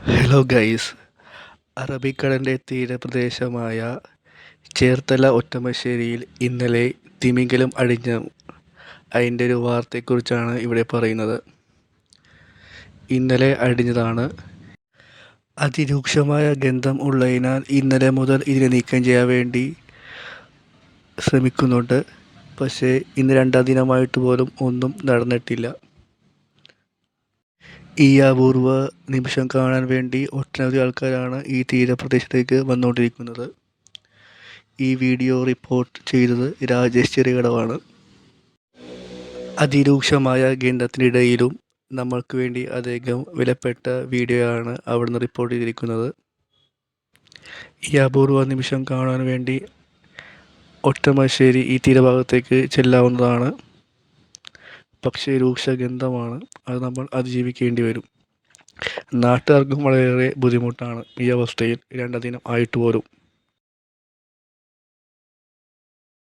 Hello guys. അറബിക്കടലിൻ്റെ തീരപ്രദേശമായ ചേർത്തല ഒറ്റമശ്ശേരിയിൽ ഇന്നലെ തിമിംഗലം അടിഞ്ഞു. അതിൻ്റെ ഒരു വാർത്തയെക്കുറിച്ചാണ് ഇവിടെ പറയുന്നത്. ഇന്നലെ അടിഞ്ഞതാണ്. അതിരൂക്ഷമായ ഗന്ധം ഉള്ളതിനാൽ ഇന്നലെ മുതൽ ഇതിനെ നീക്കം ചെയ്യാൻ വേണ്ടി ശ്രമിക്കുന്നുണ്ട്. പക്ഷേ ഇന്ന് രണ്ടാം ദിനമായിട്ട് പോലും ഒന്നും നടന്നിട്ടില്ല. ഈ അപൂർവ നിമിഷം കാണാൻ വേണ്ടി ഒട്ടനവധി ആൾക്കാരാണ് ഈ തീരപ്രദേശത്തേക്ക് വന്നുകൊണ്ടിരിക്കുന്നത്. ഈ വീഡിയോ റിപ്പോർട്ട് ചെയ്തത് രാജേഷ് ചെറിയകടവാണ്. അതിരൂക്ഷമായ ഗന്ധത്തിനിടയിലും നമ്മൾക്ക് വേണ്ടി അദ്ദേഹം വിലപ്പെട്ട വീഡിയോയാണ് അവിടുന്ന് റിപ്പോർട്ട് ചെയ്തിരിക്കുന്നത്. ഈ അപൂർവ നിമിഷം കാണാൻ വേണ്ടി ഒറ്റമശ്ശേരി ഈ തീരഭാഗത്തേക്ക് ചെല്ലാവുന്നതാണ്. പക്ഷേ രൂക്ഷഗന്ധമാണ്, അത് നമ്മൾ അതിജീവിക്കേണ്ടി വരും. നാട്ടുകാർക്കും വളരെയേറെ ബുദ്ധിമുട്ടാണ് ഈ അവസ്ഥയിൽ രണ്ടാം ദിനം ആയിട്ട് പോലും.